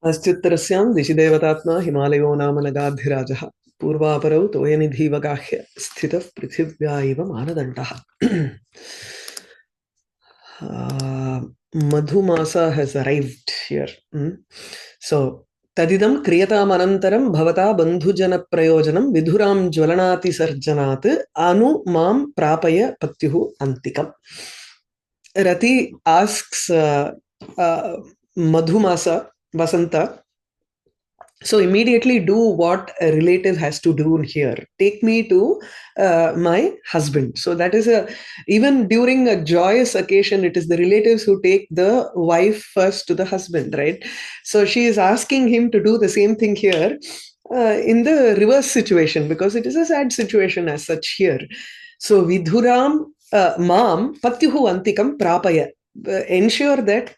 अस्त्युत्तरस्यां दिशि देवतात्मा हिमालयो नाम नगाधिराजः पूर्वापरौ तोयनिधिवगाह्य स्थितः पृथिव्या इव मानदण्डः. Madhumasa has arrived here. So, Tadidam Kriyatam Anantaram Bhavata Bandhujana Prayojanam Vidhuram Jvalanati Sarjanat Anu Mam Prapaya Patyuhu Antikam. Rati asks Madhumasa, Vasanta, so immediately do what a relative has to do here. Take me to my husband. So that is even during a joyous occasion, it is the relatives who take the wife first to the husband, right? So she is asking him to do the same thing here in the reverse situation, because it is a sad situation as such here. So Vidhuram Mam Patyuhu Antikam Prapaya. Ensure that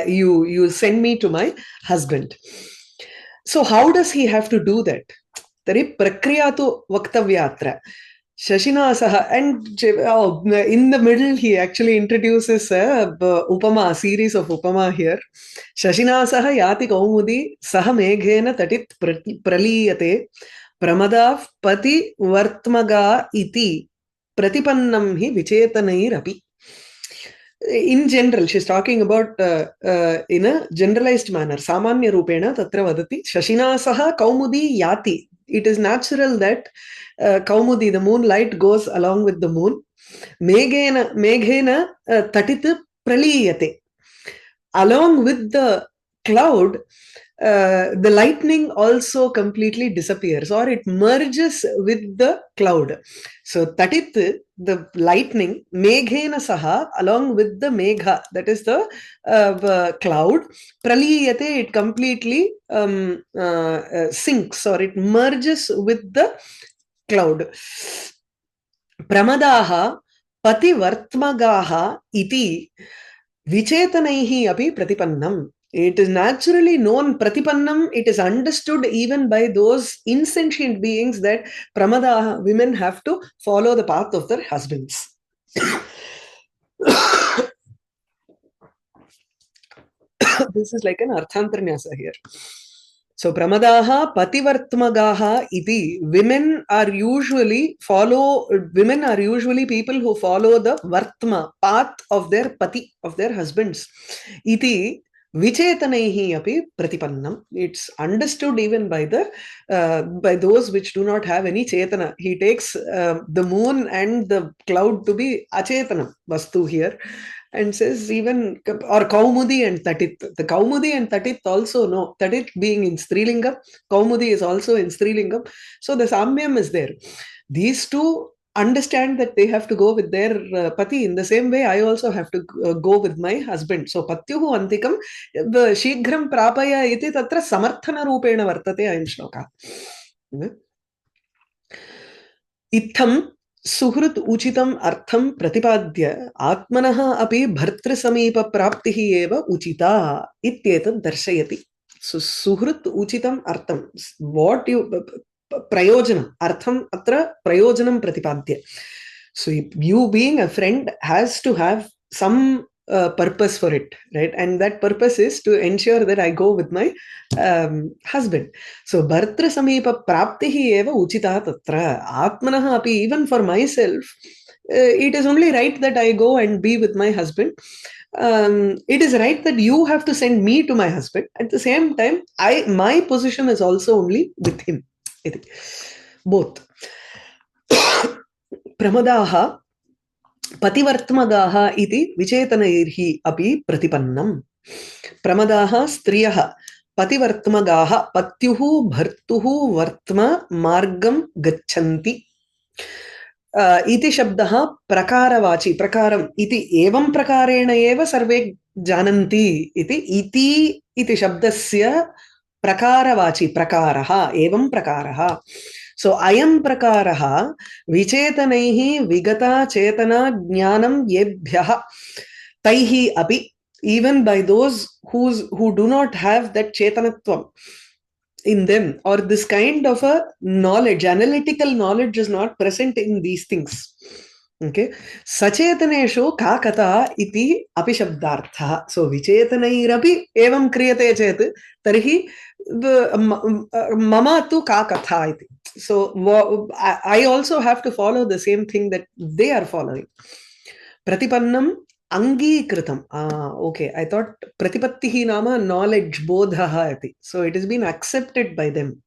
you send me to my husband. So how does he have to do that? Tari prakriya tu vaktavyatra. Shashinasaha, and in the middle he actually introduces a upama, a series of upama here. Shashinasaha yati kaumudi saha meghena tatit praliyate pramadav pati vartmaga iti pratipannam hi vichetanairapi. In general, she's talking about in a generalized manner. Samanya rupena tatra vadati shashinasaha kaumudi yati. It is natural that kaumudi, the moonlight, goes along with the moon. Meghena tatit praliyate. Along with the cloud, the lightning also completely disappears, or it merges with the cloud. So tatit, the lightning, meghena saha, along with the megha, that is the cloud, praliyate, it completely sinks, or it merges with the cloud. Pramadaha pativartmagaha iti vichetanaihi api pratipannam. It is naturally known, pratipannam, it is understood even by those insentient beings that pramada, women have to follow the path of their husbands. This is like an arthantranyasa here. So pramadaha pativartmagaha iti, women are usually people who follow the vartma, path of their pati, of their husbands. Iti Vichetanaihi api pratipannam. It's understood even by by those which do not have any chetana. He takes the moon and the cloud to be achetana vastu here, and says even, or kaumudi and tatit. The kaumudi and tatit also, no, tatit being in strilingam, kaumudi is also in strilingam. So the samyam is there. These two understand that they have to go with their pati. In the same way, I also have to go with my husband. So patyuhu antikam shighram prapaya iti tatra samarthana rupena vartate ayam shloka. Itham सुहृत उचितम अर्थम प्रतिपाद्य आत्मनः अपि भर्तृ समीप प्राप्तिः एव Uchida इत्येतत् दर्शयति. So सुहृत उचितम अर्थम, what you prayojanam, artham atra prayojanam pratipatya. So you being a friend has to have some purpose for it, right? And that purpose is to ensure that I go with my husband. So bhartra samipa praptihi eva uchita tatra atmanaha api. Even for myself, it is only right that I go and be with my husband. It is right that you have to send me to my husband. At the same time, my position is also only with him. Both. Pramadaha pativartmagaha iti vichetanaihi api pratipannam. Pramadaha striyah pativartmagaha patyuhu bhartuhu vartma margam gachanti. Iti shabdaha prakaravachi, prakaram iti evam prakarena eva sarve jananti iti shabdasya prakaravachi, prakaraha, evam prakaraha. So ayam prakaraha vichetanaihi vigata chetana jnanam yebhyaha taihi api, even by those who do not have that chetanatvam in them, or this kind of a knowledge, analytical knowledge is not present in these things. Okay. Sachetaneshu ka katha iti api shabdartha. So vichetanayirapi evam kriyate chet tarhi mama tu ka katha iti. So I also have to follow the same thing that they are following. Pratipannam angikritam. Okay. I thought pratipattihi nama knowledge bodhaha iti. So it has been accepted by them.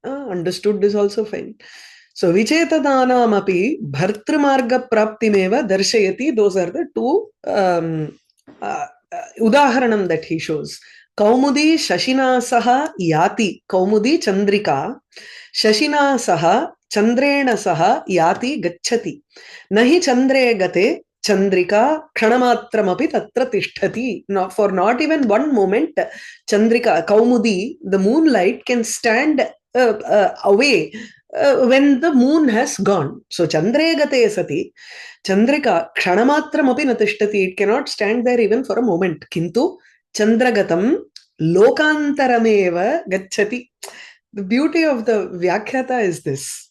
Understood is also fine. So vichetadānām api bhartrumarga praptimeva darshayati. Those are the two udaharanam that he shows. Kaumudi shashina saha yati. Kaumudi chandrika. Shashina saha chandrena saha yati gacchati. Nahi chandre gate chandrika kshanamatram tatra tishtati. For not even one moment, chandrika, kaumudi, the moonlight can stand away when the moon has gone. So chandre gate sati chandrika kshanamatra api natishtati. It cannot stand there even for a moment. Kintu chandragatam lokantarameva gacchati. The beauty of the vyakhyata is this.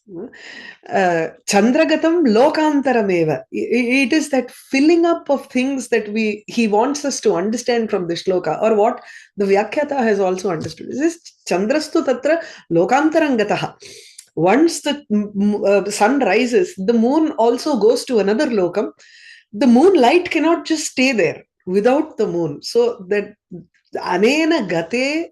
Chandragatam lokantarameva. It is that filling up of things that he wants us to understand from the shloka, or what the vyakhyata has also understood. This chandrastu tatra lokantarangataha. Once the sun rises, the moon also goes to another lokam. The moonlight cannot just stay there without the moon. So that anena gate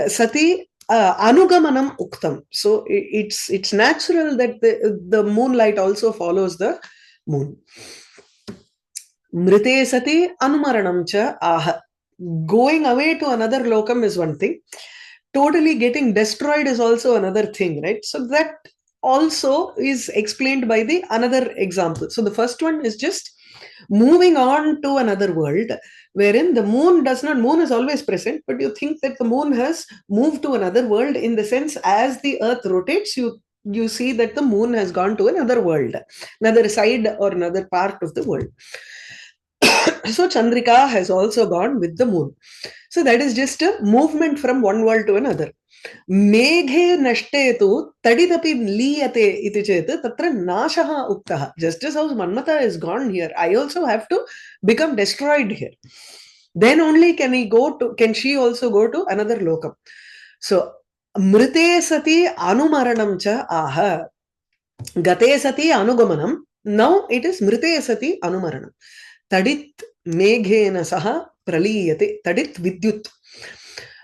sati anugamanam uktam. So it's natural that the moonlight also follows the moon. Mrite sati anumaranam cha aha. Going away to another lokam is one thing. Totally getting destroyed is also another thing, right? So that also is explained by the another example. So the first one is just moving on to another world, wherein the moon is always present, but you think that the moon has moved to another world, in the sense as the earth rotates, you see that the moon has gone to another world, another side or another part of the world. So Chandrika has also gone with the moon. So that is just a movement from one world to another. Meghe nashte tadidapi liyate iti cheta tatra nashaha uktaha. Just as how Manmata is gone here, I also have to become destroyed here. Then only can she also go to another lokam. So mrite sati anumaranam cha aha. Gate sati anugamanam. Now it is mrite sati anumaranam. Tadit meghena saha praliyate. Tadit vidyut.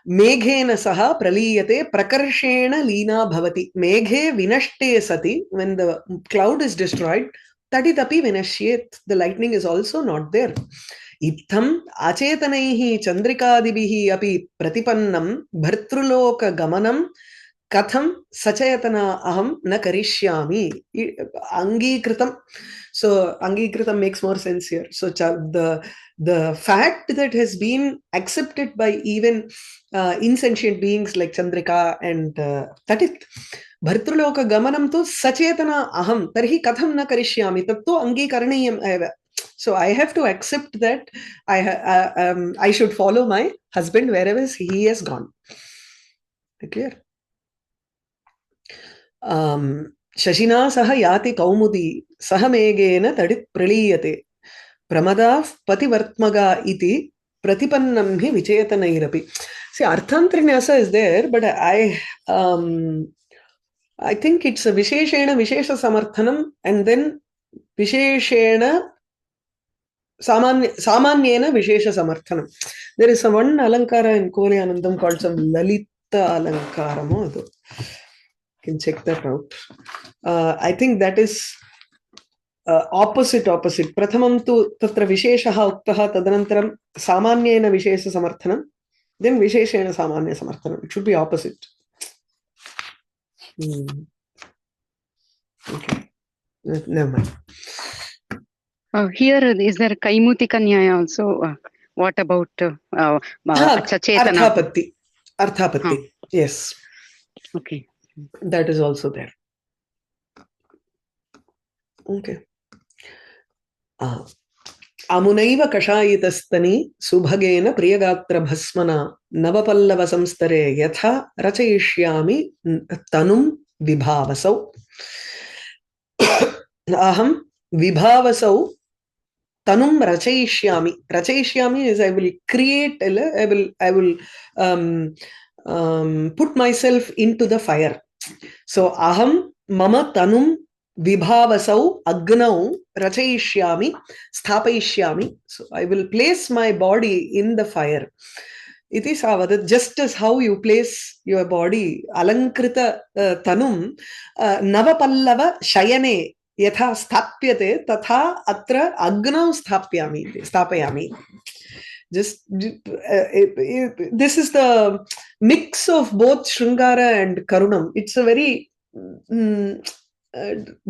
Meghena saha praliyate prakarshena leena bhavati. Meghe vinashte sati. When the cloud is destroyed, taditapi vinashyet. The lightning is also not there. Itham acetanaihi chandrikadibihi api pratipannam bhartruloka gamanam katham sachayatana aham na karishyami. Angikritam. So angikritam makes more sense here. So the fact that has been accepted by even insentient beings like Chandrika and Tatit, bhartruloka gamanam tu sachetana aham tarhi katham na karishyami tattu angikaraniyam eva. So I have to accept that I should follow my husband wherever he has gone. Clear? Shashina saha yati kaumudi saha megena tadit praliyate pramadav pativartmaga iti pratipannam hi vichayatanairapi. See, Arthantrinyasa is there, but I think it's a visheshena vishesha samarthanam and then visheshena samanyena vishesha samarthanam. There is one alankara in Kolyanandam called some Lalita alankaram. You can check that out. I think that is opposite. Prathamam tu tatra visheshaha uktaha tadanantaram samanyena vishesha samarthanam, then visheshena samanya samarthanam. It should be opposite. Okay. Never mind. Here, is there Kaimutika Nyaya also? What about Chachetana? Arthapatti. Yes. Okay. That is also there. Okay. Amunaiva kashayitastani subhagena priyagatra bhasmana navapallava samstare yatha rachayishyami tanum vibhavasau. aham vibhavasau tanum rachayishyami. Rachayishyami is I will create, I will put myself into the fire. So aham mama tanum vibhavasau agnau rachayishyami sthapayishyami. So I will place my body in the fire. Iti savada, just as how you place your body alankrita tanum navapallava shayane यथा स्थाप्यते तथा अत्र अग्नौ स्थापयामि. Just this is the mix of both Shringara and Karunam. It's a very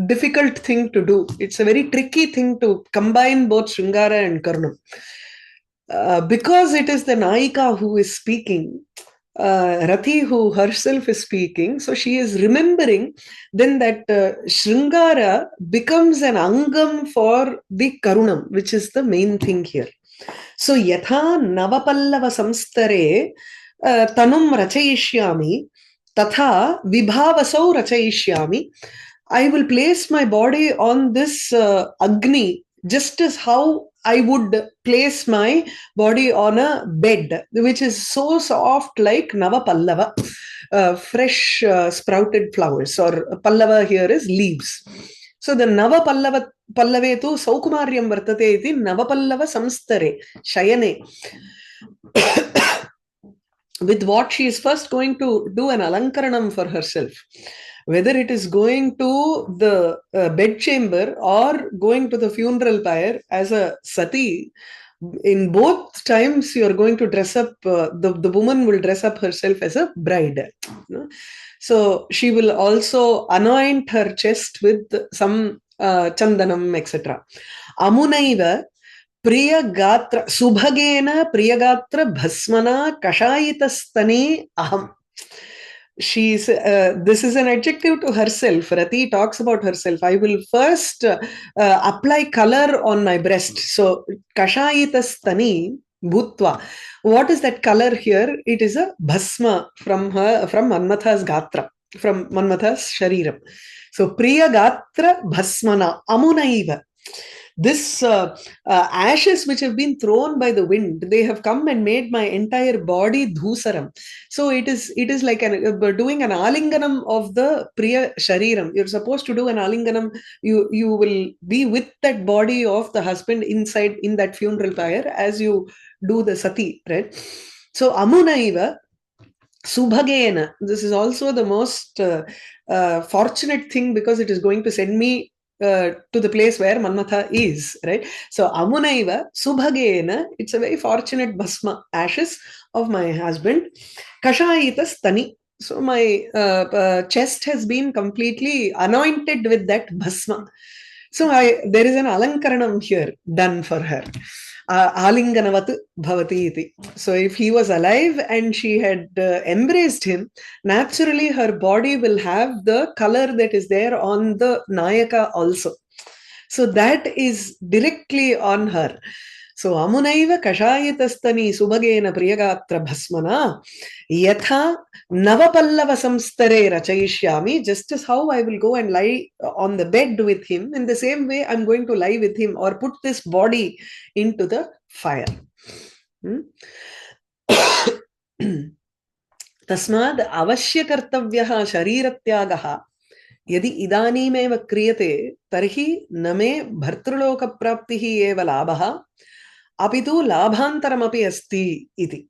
difficult thing to do. It's a very tricky thing to combine both Shringara and Karunam. Because it is the Naika who is speaking, Rati who herself is speaking, so she is remembering then that Shringara becomes an angam for the Karunam, which is the main thing here. So yatha navapallava samstare tanum rachayishyami tatha vibhavasau rachayishyami. I will place my body on this Agni just as how I would place my body on a bed, which is so soft like Navapallava, fresh sprouted flowers, or Pallava here is leaves. So the Navapallava Pallavetu Saukumaryam Vartate iti Navapallava Samstare, Shayane. With what she is first going to do an alankaranam for herself. Whether it is going to the bedchamber or going to the funeral pyre as a sati, in both times you are going to dress up, the woman will dress up herself as a bride. So she will also anoint her chest with some chandanam, etc. Amunaiva Priyagatra Subhagena Priyagatra Bhasmana Kashayitastane Aham. She's this is an adjective to herself. Rati talks about herself. I will first apply color on my breast. So Kashayitastani Bhutva. What is that color here? It is a bhasma from Manmatha's Gatra, from Manmatha's Shariram. So Priyagatra Bhasmana Amunaiva. This ashes which have been thrown by the wind, they have come and made my entire body dhusaram. So it is like doing an alinganam of the priya shariram. You're supposed to do an alinganam. You will be with that body of the husband inside in that funeral pyre as you do the sati, right? So amunaiva subhagena. This is also the most fortunate thing because it is going to send me to the place where Manmatha is, right? So amunaiva subhagena, it's a very fortunate bhasma, ashes of my husband. Kashayitas tani. So my chest has been completely anointed with that bhasma. So there is an alankaranam here done for her. Alinganavat bhavati iti. So if he was alive and she had embraced him, naturally her body will have the color that is there on the Nayaka also. So that is directly on her. So amunaiva kashayitastani subhagena priyagatra bhasmana yatha navapallava samstare rachayishyami. Just as how I will go and lie on the bed with him, in the same way I'm going to lie with him or put this body into the fire. Tasmad avashya kartavyah shariratyaagaha yadi idaneemeva kriyate tarhi name bhartruloka praptihi eva labhaha apitu labhantarapi asti iti.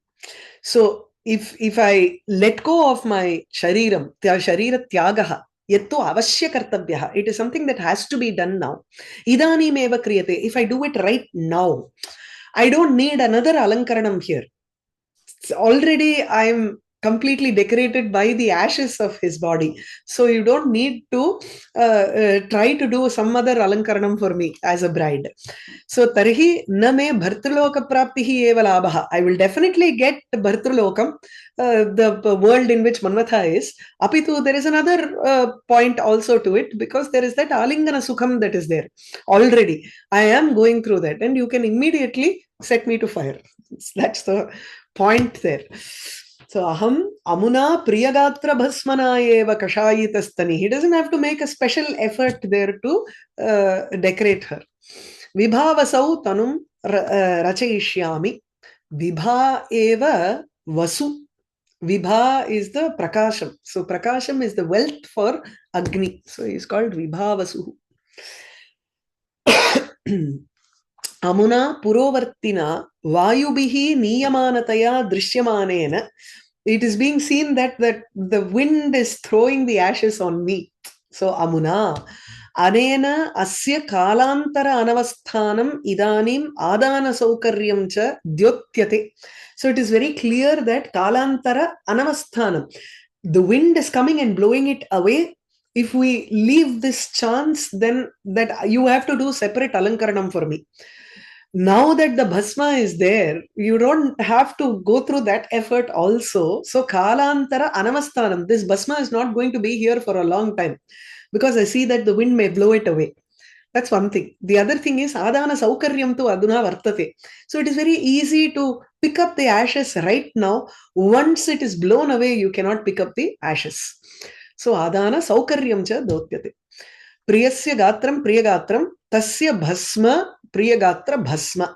So if I let go of my shariram, sharira tyagaha, yattu avashya kartavyah, it is something that has to be done now. Idaneemeva kriyate, if I do it right now, I don't need another alankaranam here. Already I'm completely decorated by the ashes of his body. So you don't need to try to do some other alankaranam for me as a bride. So tarhi name bhartruloka praptihi eva labhaha. I will definitely get bhartrulokam, the world in which Manmatha is. Apitu, there is another point also to it, because there is that alingana sukham that is there already. I am going through that, and you can immediately set me to fire. That's the point there. So aham amuna priyagatra bhasmana eva kashayitastani. He doesn't have to make a special effort there to decorate her. Vibhavasau tanum rachayishyami. Vibha eva vasu. Vibha is the prakasham. So prakasham is the wealth for Agni. So he's called Vibhavasuhu. Amuna purovartina vayubihi niyamanataya drishyamanena. It is being seen that the wind is throwing the ashes on me. So amuna anena asya kalantara anavasthanam idanim adana saukaryam cha dyotyate. So it is very clear that kalantara anavasthanam, the wind is coming and blowing it away. If we leave this chance, then that you have to do separate alankaranam for me. Now that the bhasma is there, you don't have to go through that effort also. So kalantara anavasthanam, this bhasma is not going to be here for a long time because I see that the wind may blow it away. That's one thing. The other thing is adana saukaryam tu aduna vartate. So it is very easy to pick up the ashes right now. Once it is blown away, you cannot pick up the ashes. So adana saukaryam cha dotyate. Priyasya gatram priyagatram tasya bhasma priyagatra bhasma.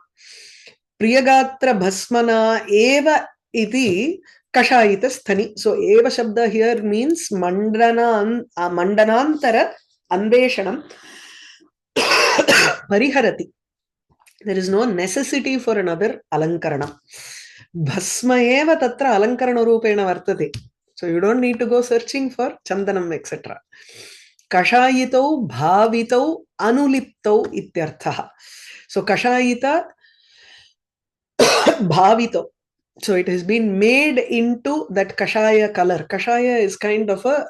Priyagatra bhasmana eva iti kashayita sthani. So eva shabda here means mandanantara anveshanam pariharati. There is no necessity for another alankarana. Bhasma eva tatra alankarana rupena vartate. So you don't need to go searching for chandanam, etc. Kashayitau bhavitau anuliptau ityarthaha. So kashayita bhavitau. So it has been made into that kashaya color. Kashaya is kind of a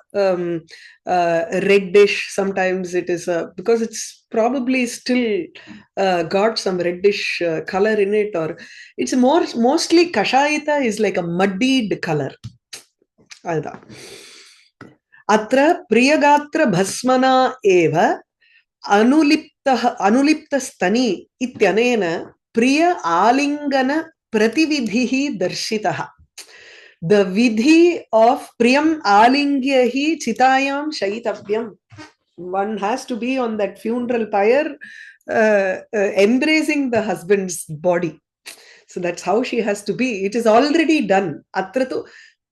reddish. Sometimes it is because it's probably still got some reddish color in it, or it's mostly kashayita is like a muddied color. Atra priyagatra bhasmana eva anuliptastani ityanena priya alingana pratividhihi darshitaha. The vidhi of priyam alingyahi chitayam shaitavyam. One has to be on that funeral pyre embracing the husband's body. So that's how she has to be. It is already done. Atra tu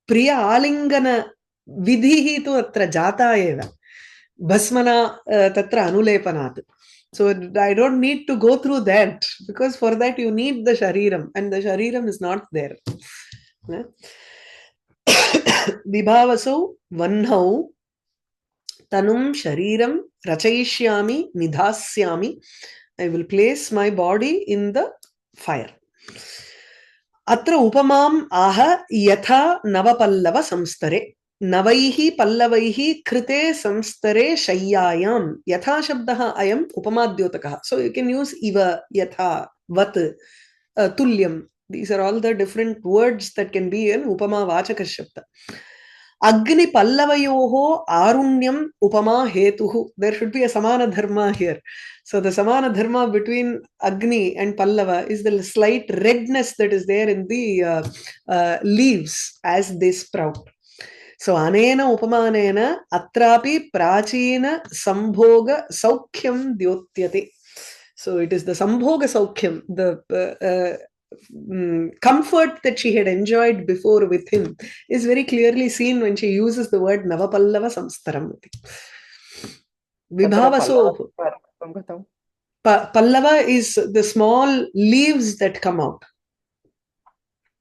priya alingana vidhihi tu atra jata eva. Bhasmana tatra anulepanat. So I don't need to go through that, because for that you need the shariram, and the shariram is not there. Vibhavasau vanhau tanum shariram rachayishyami nidhasyami. I will place my body in the fire. Atra upamam aha yatha navapallava samstare. Navaihi pallavaihi krite samstare shayyayam. Yatha shabdaha ayam upamadhyotakaha. So you can use iva, yatha, vat, tulyam. These are all the different words that can be in upama vachaka shabda. Agni pallavayoho arunyam upama hetuhu. There should be a samana dharma here. So the samana dharma between Agni and Pallava is the slight redness that is there in the leaves as they sprout. So anena upamanena atrapi prachina sambhoga saukhyam dyotyate. So it is the sambhoga saukhyam, the comfort that she had enjoyed before with him is very clearly seen when she uses the word navapallava samstaram. Vibhavaso. Pallava is the small leaves that come out.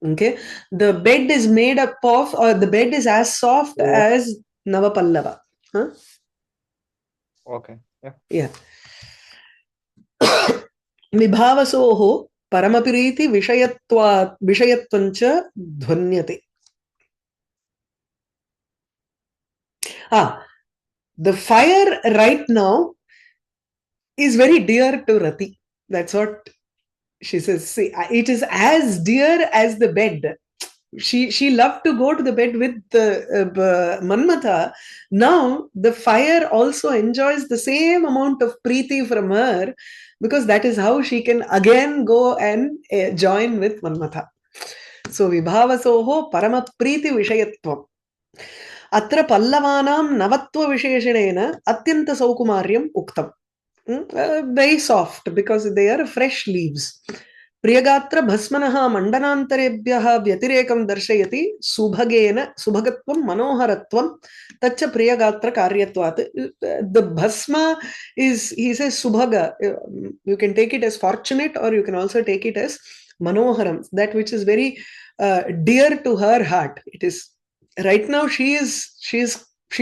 Okay, the bed is made up of, or the bed is as soft as Navapallava. Huh? Okay. Yeah. Vibhavasoho paramapiriti vishayatvancha dhvanyate. The fire right now is very dear to Rati. That's what she says. See, it is as dear as the bed. She loved to go to the bed with Manmatha. Now the fire also enjoys the same amount of preeti from her, because that is how she can again go and join with Manmatha. So vibhavasoho paramapriti vishayatvam. Atra pallavanam navatva visheshanena atyanta saukumaryam uktam. Very soft because they are fresh leaves. Priyagatra bhasmanaha mandanantarebhyaha vyatirekam darshayati subhagatvam manoharatvam tacha priyagatra karyatvat. The bhasma is, he says, subhaga. You can take it as fortunate or you can also take it as manoharam, that which is very dear to her heart. It is right now she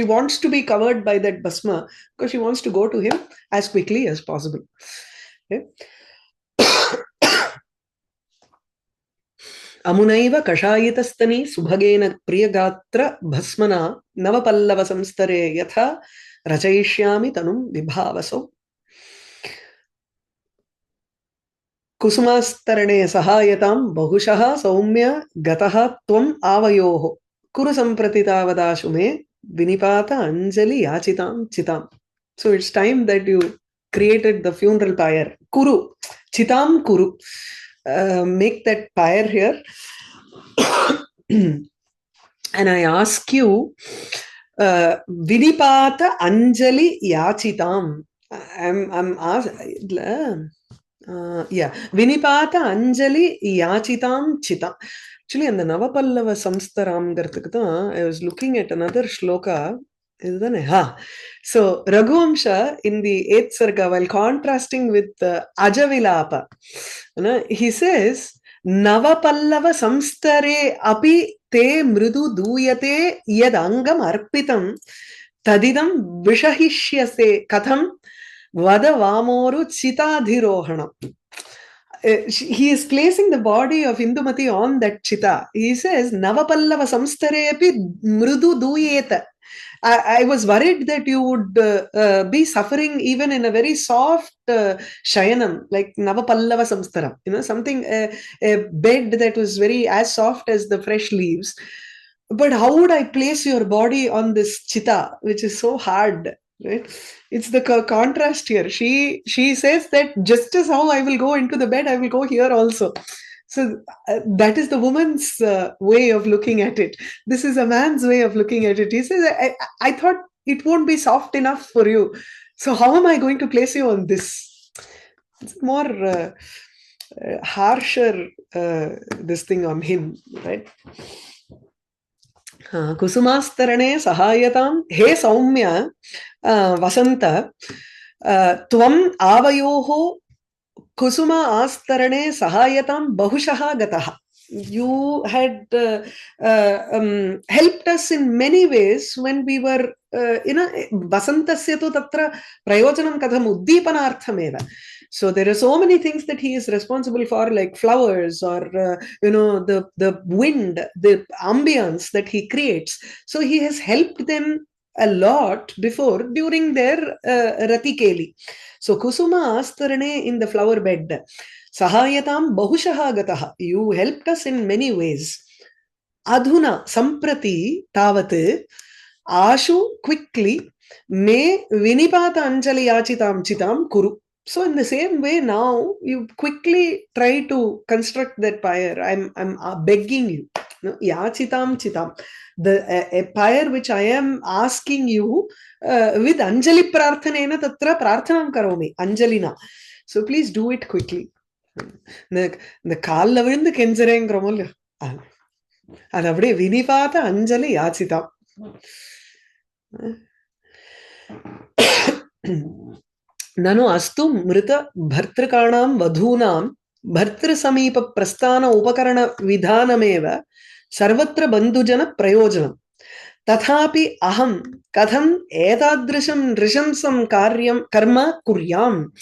wants to be covered by that bhasma because she wants to go to him as quickly as possible. Okay? Amunaiva kashayitastani subhagena priyagatra bhasmana navapallava samstare yatha rachayishyami tanum vibhavaso. Kusumastarane sahayatam bahushaha saumya gataha tvam avayoho kuru sampratitavadashu me vinipata anjali yachitam chitam. So it's time that you created the funeral pyre. Kuru, chitam kuru. Make that pyre here. And I ask you, vinipata anjali yachitam. I'm asking, vinipata anjali yachitam chitam. Actually, in the Navapallava Samstaram Gartakata, I was looking at another shloka. So, Raghuvamsha in the 8th Sarga, while contrasting with Ajavilapa, he says, Navapallava Samstare api te mridu duyate yad angam arpitam tadidam vishahishyase katham vada vamoru chitadhirohanam. He is placing the body of Indumati on that chita. He says, Navapallava samstare api mridu duyeta. I was worried that you would be suffering even in a very soft shayanam, like Navapallava samstara. Something, a bed that was very as soft as the fresh leaves. But how would I place your body on this chita, which is so hard? Right? It's the contrast here. She says that just as how I will go into the bed, I will go here also. So that is the woman's way of looking at it. This is a man's way of looking at it. He says, I thought it won't be soft enough for you. So how am I going to place you on this? It's more harsher, this thing on him, right? Kusumastarane sahayatam he saumya vasanta tvam avayoho kusuma astarane sahayatam bahushaha gataha. You had helped us in many ways when we were vasantasya tu tatra prayojanam katham uddeepanarthameva. So there are so many things that he is responsible for, like flowers or the wind, the ambience that he creates. So he has helped them a lot before during their ratikeli. So kusuma astarane in the flower bed. Sahayatam bahushaha gataha. You helped us in many ways. Adhuna samprati tavat ashu quickly me vinipata anjali yachitam chitam kuru. So in the same way now, you quickly try to construct that pyre. I'm begging you. Yachitam chitam. A pyre which I am asking you with anjali prarthanena tatra prarthanam karomi. Anjalina. So please do it quickly. The kaalla viழுந்து கெஞ்சறேங்கறோமல்ல அது அப்படியே வினிபாத அஞ்சலி யாச்சிதம். Nanu astu mrita bhartrikanam vadhunam bhartri samipa prasthana upakarana vidhanameva sarvatra bandhujana prayojanam tathapi aham katham etadrisham rishamsam karyam karma kuryam.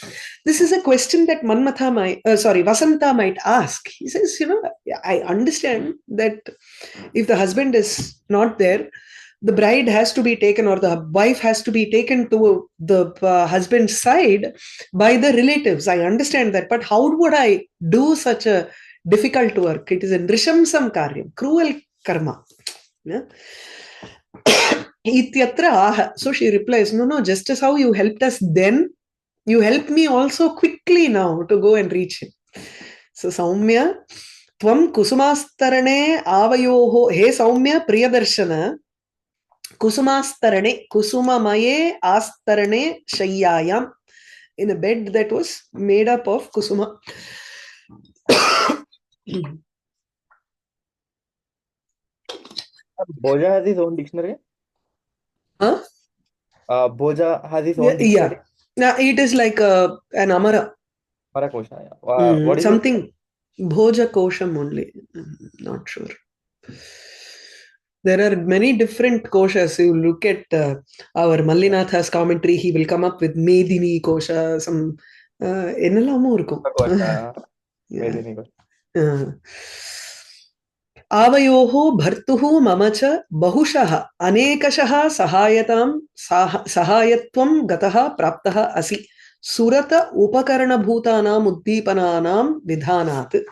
This is a question that Vasanta might ask. He says, I understand that if the husband is not there, the bride has to be taken, or the wife has to be taken to the husband's side by the relatives. I understand that. But how would I do such a difficult work? It is a rishamsam karyam, cruel karma. Yeah? So she replies, no, just as how you helped us then, you help me also quickly now to go and reach him. So Saumya, Tvam kusumastarane avayoho, he Saumya Priyadarshana, kusumastarane, kusumamaye astarane shayyayam, in a bed that was made up of kusuma. Bhoja has his own dictionary. Huh? Bhoja has his own Yeah, dictionary. yeah. It is like an Amara. Parakosha. What is it? Something Bhoja Kosham only. Not sure. There are many different koshas. You look at our Mallinatha's commentary, he will come up with Medini kosha, some ennalamo irukum. Parakosha. Yeah. Medini kosha. Avayoho bhartuhu mamacha bahushah anekashah sahayatvam gataha praptaha asi surata upakarana bhutanam uddipananam vidhanat.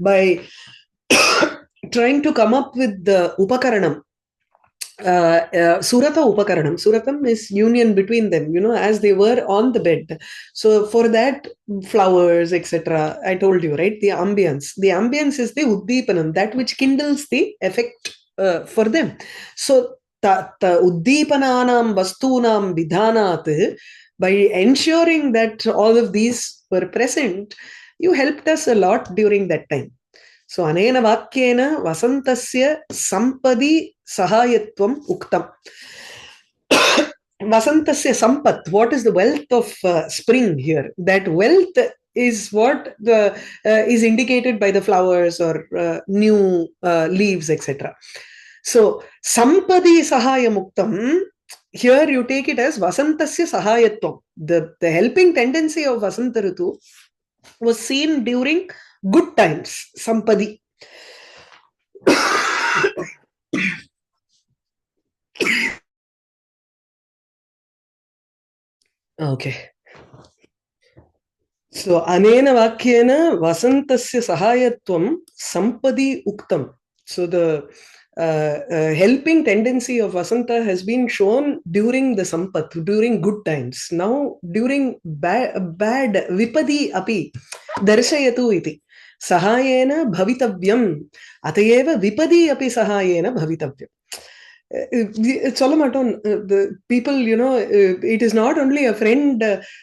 By trying to come up with the upakaranam, surata upakaranam. Suratam is union between them, as they were on the bed. So for that, flowers, etc. I told you, right? The ambience. The ambience is the uddipanam, that which kindles the effect for them. So uddipananam vastunam vidhanat, by ensuring that all of these were present, you helped us a lot during that time. So anena vakyena vasantasya sampadi sahayatvam uktam. Vasantasya sampat, what is the wealth of spring here? That wealth is what is indicated by the flowers or new leaves, etc. So sampadi sahayam uktam, here you take it as vasantasya sahayatvam. The helping tendency of Vasanta Ritu was seen during good times, sampadi. Okay. So, anena vakyena vasantasya sahayatvam sampadi uktam. So, the helping tendency of Vasanta has been shown during the sampat, during good times. Now, during bad vipadi api darshayatu iti. Sahayena bhavitavyam. Atayeva vipadi api sahayena bhavitavyam. The people, it is not only a friend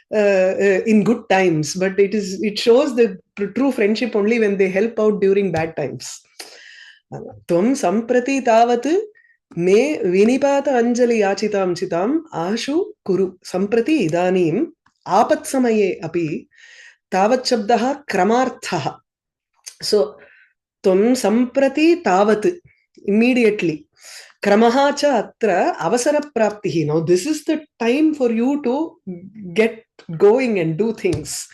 in good times, but it shows the true friendship only when they help out during bad times. Tvam samprati tavat me vinipata anjali yachitam chitam ashu kuru samprati idanim apat samaye api tavat shabdaha kramarthaha. So, tvam samprati tavat, immediately. Kramaha cha atra avasara praptihi. Now, this is the time for you to get going and do things.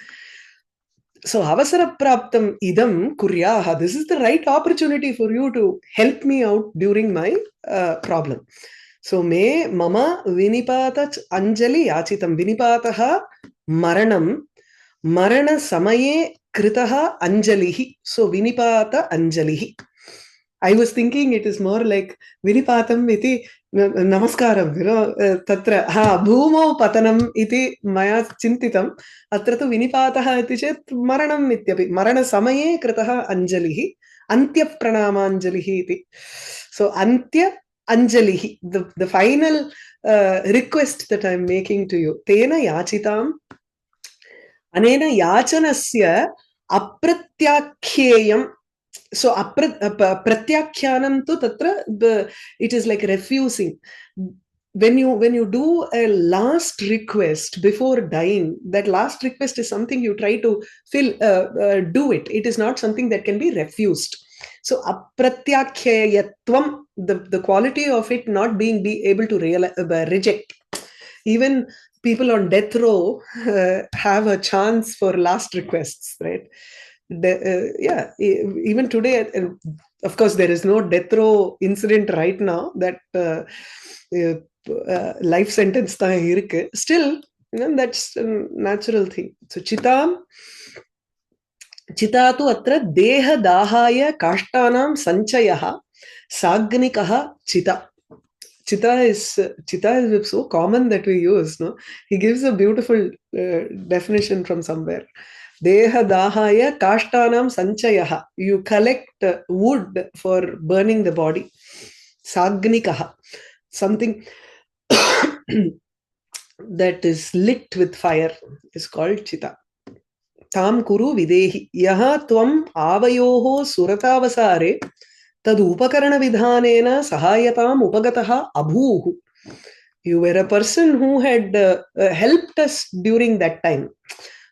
So, avasara praptam idam kuryaha. This is the right opportunity for you to help me out during my problem. So, me mama vinipata anjali yachitam. Vinipataha maranam. Marana samaye kritaha anjalihi. So, vinipata anjalihi. I was thinking it is more like Vinipatam iti namaskaram, tatra bhumo patanam iti maya chintitam, atra tu vinipataha iti chet maranam ityapi, marana samaye kritaha anjalihi, antya pranamanjalihi iti. So antya anjalihi, the final request that I am making to you, tena yachitam, anena yachanasya apratyakheyam. So, pratyakhyanam tu tatra, it is like refusing. When you do a last request before dying, that last request is something you try to do it. It is not something that can be refused. So, apratyakhayatvam, the quality of it not being able to reject. Even people on death row have a chance for last requests, right? Even today, of course, there is no death row incident right now that life sentence still, that's a natural thing. So chitatu atra deha dahaya kashtanam sanchayaha sagnikaha chita. Chita is so common that we use, no? He gives a beautiful definition from somewhere. Deha dahaya kashtanam sanchayaha. You collect wood for burning the body. Sagnikaha. Something that is lit with fire is called chita. Tam kuru videhi. Yaha tvam avayoho suratavasare tad upakarana vidhanena sahayatam upagataha abhuhu. You were a person who had helped us during that time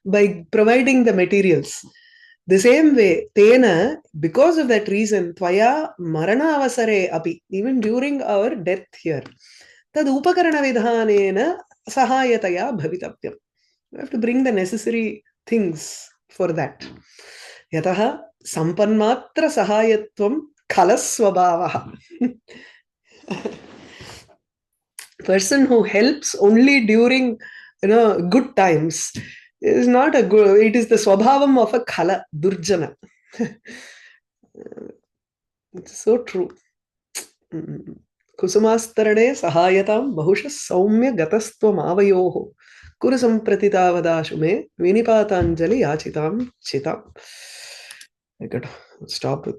by providing the materials. The same way, tena, because of that reason, tvaya marana avasare api, even during our death here, tad upakarana vidhanena sahayataya bhavitapyam. You have to bring the necessary things for that. Yataha sampanmatra sahayatvam khalasvabhavaha. Person who helps only during good times is not a good, it is the swabhavam of a khala, durjana. It's so true. Kusumastarade sahayatam bahushas saumya gatastvam avayoho kuru sampratitavadashu me vinipatanjali yachitam chitam. I gotta stop with